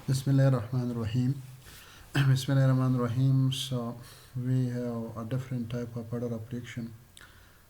Bismillahirrahmanirrahim. Bismillahirrahmanirrahim. So we have a different type of order operation.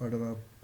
order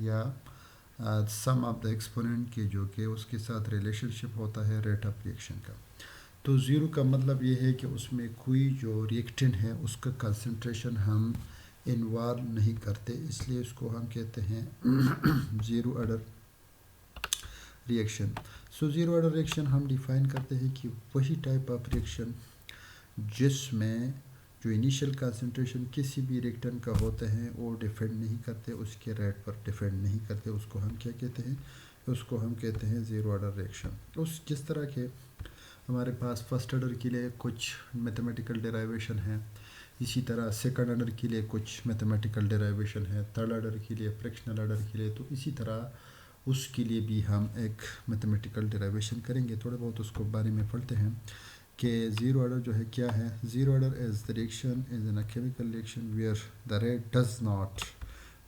یا سم of the exponent کے جو کہ اس کے ساتھ ریلیشن شپ ہوتا ہے ریٹ آف ریئیکشن کا. تو زیرو کا مطلب یہ ہے کہ اس میں کوئی جو ریئیکٹنٹ ہے اس کا کنسنٹریشن ہم انوالو نہیں کرتے، اس لیے اس کو ہم کہتے ہیں zero order reaction. So zero order reaction ہم ڈیفائن کرتے ہیں کہ وہی ٹائپ آف ریئیکشن جس میں جو انیشیل کنسنٹریشن کسی بھی ریئیکٹنٹ کا ہوتا ہے وہ ڈیفینڈ نہیں کرتے، اس کے ریٹ پر ڈیفینڈ نہیں کرتے، اس کو ہم کیا کہتے ہیں؟ اس کو ہم کہتے ہیں زیرو آرڈر ریئیکشن. جس طرح کے ہمارے پاس فرسٹ آرڈر کے لیے کچھ میتھمیٹیکل ڈیرائیویشن ہیں، اسی طرح سیکنڈ آرڈر کے لیے کچھ میتھمیٹیکل ڈیرائیویشن ہے، تھرڈ آرڈر کے لیے فریکشنل آرڈر کے لیے، تو اسی طرح اس کے لیے بھی ہم ایک میتھمیٹیکل ڈیرائیویشن کریں گے. تھوڑے بہت اس کو بارے میں پڑھتے ہیں کہ زیرو آرڈر جو ہے کیا ہے. Zero order is the reaction is an a chemical reaction where the rate does not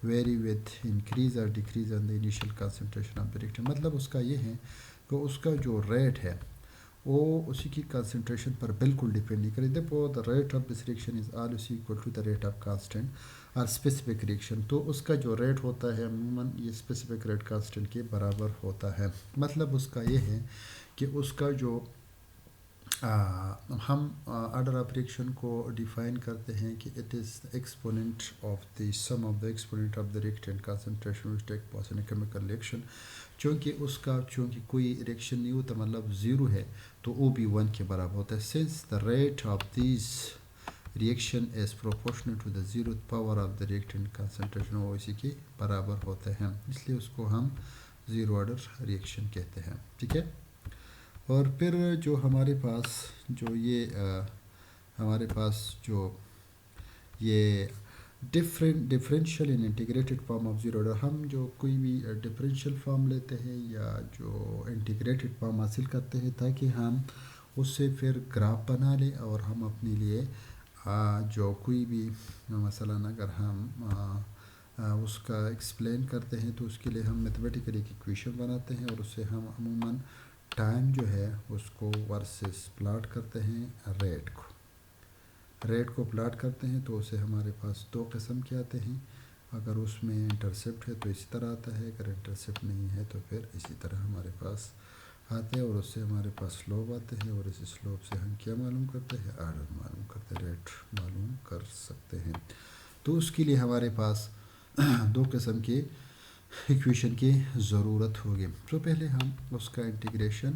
vary with increase or decrease on the initial concentration of the reactant. مطلب اس کا یہ ہے کہ اس کا جو ریٹ ہے وہ اسی کی کنسنٹریشن پر بالکل ڈیپینڈ نہیں کرے. دیکھو the rate of this reaction is always equal to the rate of constant اور اسپیسیفک ریئیکشن. تو اس کا جو ریٹ ہوتا ہے عموماً یہ اسپیسیفک ریٹ کانسٹنٹ کے برابر ہوتا ہے. مطلب اس کا یہ ہے کہ اس کا جو ہم آرڈر آف ریئیکشن کو ڈیفائن کرتے ہیں کہ it is exponent of the sum of the exponent of the reactant concentration which take place in a chemical reaction. چونکہ کوئی ریئیکشن نہیں ہوتا مطلب زیرو ہے تو وہ بھی 1 کے برابر ہوتا ہے. Since the rate of these reaction is proportional to the zero power of the reactant concentration, وہ اسی کے برابر ہوتے ہیں، اس لیے اس کو ہم زیرو آرڈر ریئیکشن کہتے ہیں. ٹھیک ہے. اور پھر جو ہمارے پاس جو یہ differential in integrated form of zero order, ہم جو کوئی بھی ڈفرینشیل فارم لیتے ہیں یا جو انٹیگریٹڈ فارم حاصل کرتے ہیں تاکہ ہم اس سے پھر گراف بنا لیں اور ہم اپنے لیے جو کوئی بھی مثلا اگر ہم اس کا ایکسپلین کرتے ہیں تو اس کے لیے ہم میتھمیٹیکل ایک ایکویشن بناتے ہیں اور اس سے ہم عموماً ٹائم جو ہے اس کو ورسز پلاٹ کرتے ہیں ریٹ کو پلاٹ کرتے ہیں تو اسے ہمارے پاس دو قسم کے آتے ہیں. اگر اس میں انٹرسپٹ ہے تو اسی طرح آتا ہے، اگر انٹرسپٹ نہیں ہے تو پھر اسی طرح ہمارے پاس آتے ہیں اور اس سے ہمارے پاس سلوپ آتے ہیں اور اس سلوپ سے ہم کیا معلوم کرتے ہیں؟ آرڈر معلوم کرتے ہیں، ریٹ معلوم کر سکتے ہیں. تو اس کے لیے ہمارے پاس دو قسم کے ایکویشن کی ضرورت ہوگی. تو پہلے ہم اس کا انٹیگریشن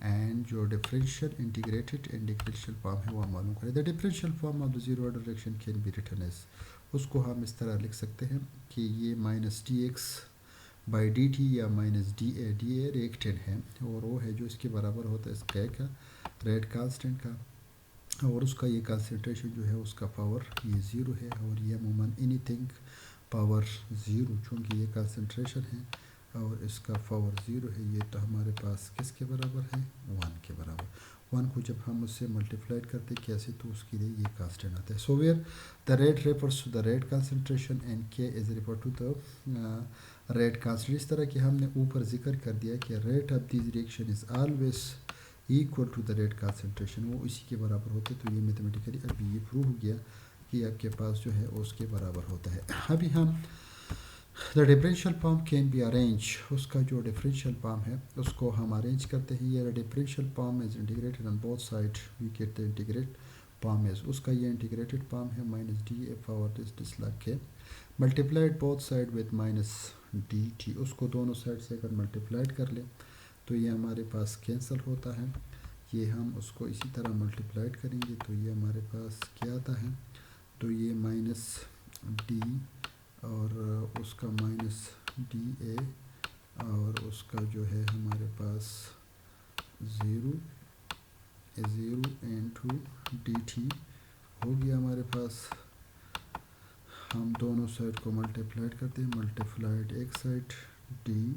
اینڈ جو differential integrated and differential form ہے وہ معلوم کریں. The differential form of the zero order reaction can be written as, اس کو ہم اس طرح لکھ سکتے ہیں کہ یہ minus D X by D T یا مائنس ڈی اے ریئیکٹنٹ ہے اور وہ ہے جو اس کے برابر ہوتا ہے اس کے کا ریٹ کانسٹنٹ کا، اور اس کا یہ کنسنٹریشن جو ہے اس کا پاور یہ زیرو ہے اور یہ عموماً اینی تھنگ پاور زیرو، چونکہ یہ کنسنٹریشن ہے اور اس کا پاور زیرو ہے، یہ تو ہمارے پاس کس کے برابر ہے؟ 1 کے برابر. 1 کو جب ہم اس سے ملٹیپلائڈ کرتے کیسے تو اس کے لیے یہ کانسٹنٹ آتا ہے. So where the rate refers to the rate concentration and K is refer to the rate constant. اس طرح کہ ہم نے اوپر ذکر کر دیا کہ rate of these reaction is always equal to the rate concentration, وہ اسی کے برابر ہوتے. تو یہ میتھمیٹیکلی ابھی یہ پروو ہو گیا کہ آپ کے پاس جو ہے اس کے برابر ہوتا ہے. ابھی ہم the differential form can be arrange, اس کا جو ڈفرینشیل فارم ہے اس کو ہم ارینج کرتے ہیں. یہ differential form is integrated on both side we get the integrate form is, اس کا یہ انٹیگریٹڈ فارم ہے مائنس ڈی اے پاور دس لگ کے multiplied both side with minus D T. اس کو دونوں سائڈ سے اگر ملٹیپلائڈ کر لیں تو یہ ہمارے پاس کینسل ہوتا ہے. یہ ہم اس کو اسی طرح ملٹیپلائڈ کریں گے تو یہ ہمارے پاس کیا آتا ہے؟ تو یہ مائنس ڈی اور اس کا مائنس ڈی اے اور اس کا جو ہے ہمارے پاس zero and to D T ہو گیا ہمارے پاس. ہم دونوں سائڈ کو ملٹیپلائڈ کرتے ہیں. ملٹیپلائڈ ایک سائڈ ڈی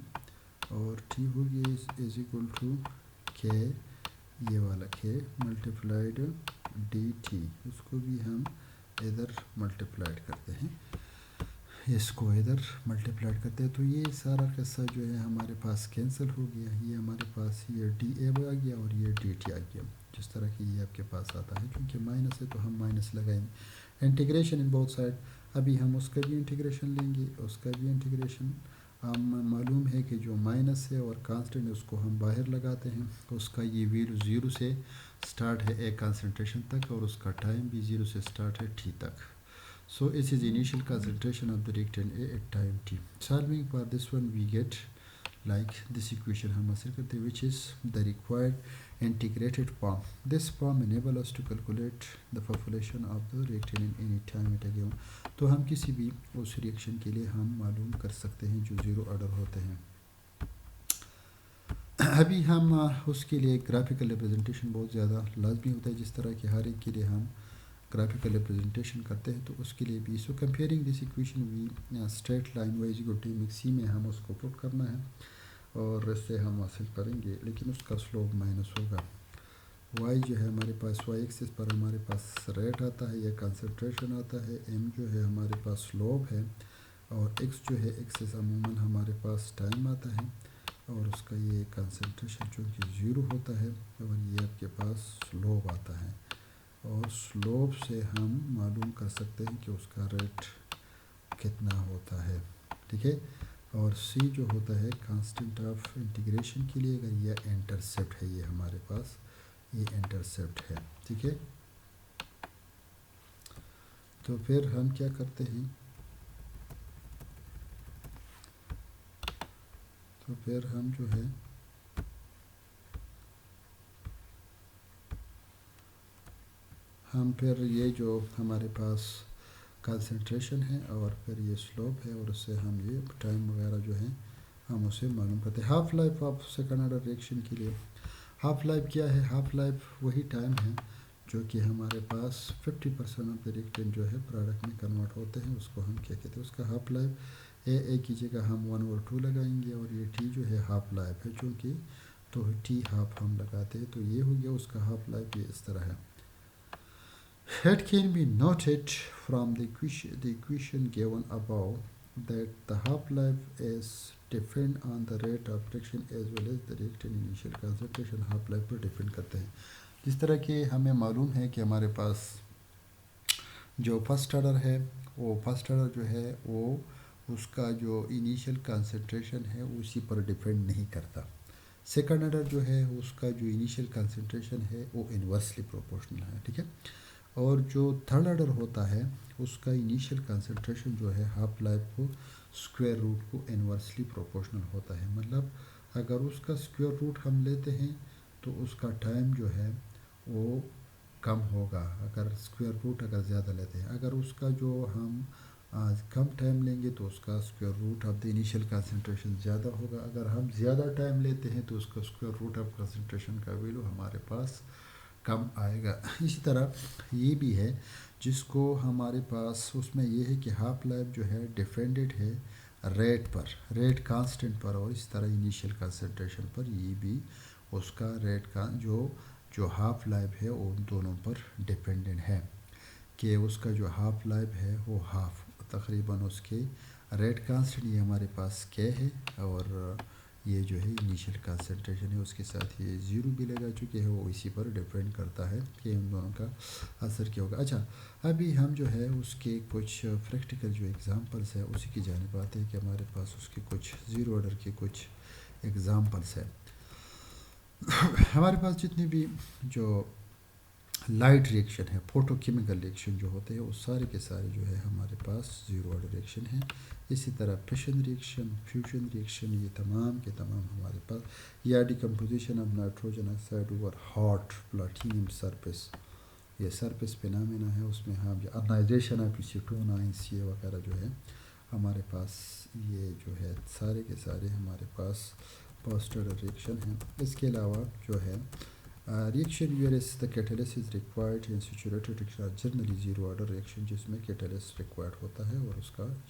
اور ٹی ہوگی از اکول ٹو کے، یہ والا کے ملٹیپلائڈ ڈی ٹی، اس کو بھی ہم ادھر ملٹیپلائڈ کرتے ہیں، اس کو ادھر ملٹیپلائڈ کرتے ہیں. تو یہ سارا قصہ جو ہے ہمارے پاس کینسل ہو گیا. یہ ہمارے پاس یہ ڈی اے آ گیا اور یہ ڈی ٹی آ گیا، جس طرح کہ یہ آپ کے پاس آتا ہے. کیونکہ مائنس ہے تو ہم مائنس لگائیں گے. انٹیگریشن ان بہت سائڈ، ابھی ہم اس کا بھی انٹیگریشن لیں گے، اس کا بھی انٹیگریشن. ہم معلوم ہے کہ جو مائنس ہے اور کانسٹنٹ اس کو ہم باہر لگاتے ہیں. اس کا یہ ویلو زیرو سے سٹارٹ ہے ایک کانسنٹریشن تک، اور اس کا ٹائم بھی زیرو سے سٹارٹ ہے ٹی تک. So it is initial concentration of the reactant A at time t. Solving for this one we get like this equation ہم حاصل کرتے ہیں which is the required integrated form. This form enable us to calculate the population of the reactant in any time at a given. تو ہم کسی بھی اس reaction کے لیے ہم معلوم کر سکتے ہیں جو زیرو آرڈر ہوتے ہیں. ابھی ہم اس کے لیے گرافیکل ریپرزنٹیشن بہت زیادہ لازمی ہوتا ہے، جس طرح کہ ہر ایک کے لیے ہم گرافیکل ریپرزنٹیشن کرتے ہیں. تو اس کے لیے بھی so comparing this equation we straight line wise گوٹی مکسی میں ہم اس کو پٹ کرنا ہے اور اس سے ہم حاصل کریں گے، لیکن اس کا سلوپ مائنس ہوگا. وائی جو ہے ہمارے پاس وائی ایکسس پر ہمارے پاس ریٹ آتا ہے یا کنسنٹریشن آتا ہے، ایم جو ہے ہمارے پاس سلوپ ہے، اور ایکس جو ہے ایکسس عموماً ہمارے پاس ٹائم آتا ہے، اور اس کا یہ کنسنٹریشن چونکہ زیرو ہوتا ہے اور یہ آپ کے پاس سلوپ آتا ہے. اور سلوپ سے ہم معلوم کر سکتے ہیں کہ اس کا ریٹ کتنا ہوتا ہے. ٹھیک ہے. اور سی جو ہوتا ہے کانسٹنٹ آف انٹیگریشن کے لیے، اگر یہ انٹرسیپٹ ہے، یہ ہمارے پاس یہ انٹرسیپٹ ہے. ٹھیک ہے. تو پھر ہم کیا کرتے ہیں، تو پھر ہم جو ہے ہم پھر یہ جو ہمارے پاس کنسنٹریشن ہے اور پھر یہ سلوپ ہے، اور اس سے ہم یہ ٹائم وغیرہ جو ہے ہم اسے معلوم کرتے ہیں. Half life of second order reaction کے لیے ہاف لائف کیا ہے؟ ہاف لائف وہی ٹائم ہے جو کہ ہمارے پاس 50% آف دا ریئیکٹنٹ جو ہے پروڈکٹ میں کنورٹ ہوتے ہیں، اس کو ہم کیا کہتے ہیں، اس کا ہاف لائف اے کی جگہ ہم 1 اور 2 لگائیں گے، اور یہ ٹی جو ہے ہاف لائف ہے چونکہ، تو ٹی ہاف ہم لگاتے ہیں، تو یہ ہو گیا اس کا ہاف لائف. یہ اس طرح ہے. It can be noted from the equation given above that the half-life is depend on the rate of reaction as well as the reactant initial concentration. half-life per depend کرتے ہیں. جس طرح کہ ہمیں معلوم ہے کہ ہمارے پاس جو فرسٹ آرڈر ہے، وہ فرسٹ آرڈر جو ہے وہ اس کا جو انیشیل کنسنٹریشن ہے اسی پر ڈیپینڈ نہیں کرتا. سیکنڈ آرڈر جو ہے اس کا جو انیشیل کنسنٹریشن ہے وہ انورسلی پروپورشنل ہے. ٹھیک ہے. اور جو تھرڈ آرڈر ہوتا ہے اس کا انیشیل کنسنٹریشن جو ہے ہاف لائف کو اسکوائر روٹ کو انورسلی پروپورشنل ہوتا ہے. مطلب اگر اس کا اسکوائر روٹ ہم لیتے ہیں تو اس کا ٹائم جو ہے وہ کم ہوگا، اگر اسکوائر روٹ اگر زیادہ لیتے ہیں. اگر اس کا جو ہم کم ٹائم لیں گے تو اس کا square root of the initial concentration زیادہ ہوگا. اگر ہم زیادہ ٹائم لیتے ہیں تو اس کا اسکوائر روٹ آف کنسنٹریشن کا ویلو ہمارے پاس کم آئے گا. اسی طرح یہ بھی ہے جس کو ہمارے پاس اس میں یہ ہے کہ ہاف لائف جو ہے ڈیفینڈڈ ہے ریٹ پر، ریٹ کانسٹنٹ پر، اور اس طرح انیشیل کنسنٹریشن پر. یہ بھی اس کا ریٹ کا جو ہاف لائف ہے وہ ان دونوں پر ڈیپینڈنٹ ہے، کہ اس کا جو ہاف لائف ہے وہ ہاف تقریباً اس کے ریٹ کانسٹنٹ یہ ہمارے پاس کے ہے، اور یہ جو ہے انیشیل کنسنٹریشن ہے اس کے ساتھ یہ زیرو بھی لگا چکے ہے، وہ اسی پر ڈیپینڈ کرتا ہے کہ ان دونوں کا اثر کیا ہوگا. اچھا، ابھی ہم جو ہے اس کے کچھ پریکٹیکل جو ایگزامپلس ہے اسی کی جانب آتے ہیں کہ ہمارے پاس اس کے کچھ زیرو آرڈر کے کچھ ایگزامپلس ہیں. ہمارے پاس جتنی بھی جو لائٹ ریئیکشن ہے، فوٹو کیمیکل ریئیکشن جو ہوتے ہیں وہ سارے کے سارے جو ہے ہمارے پاس زیرو آرڈر ریئیکشن ہیں. اسی طرح فشن ریئیکشن، فیوژن ریئیکشن، یہ تمام کے تمام ہمارے پاس، یا decomposition of nitrogen oxide over hot platinum surface, یہ سرفیس فینامنا ہے، اس میں ہم جو آئنائزیشن آف ایسیٹون آئنس یہ وغیرہ جو ہے ہمارے پاس، یہ جو ہے سارے کے سارے ہمارے پاس فسٹ آرڈر ریئیکشن ہیں. اس کے علاوہ جو ہے reaction where is the catalyst is required in saturated generally zero order reaction جس میں کیٹلسٹ ریکوائرڈ ہوتا ہے اور اس کا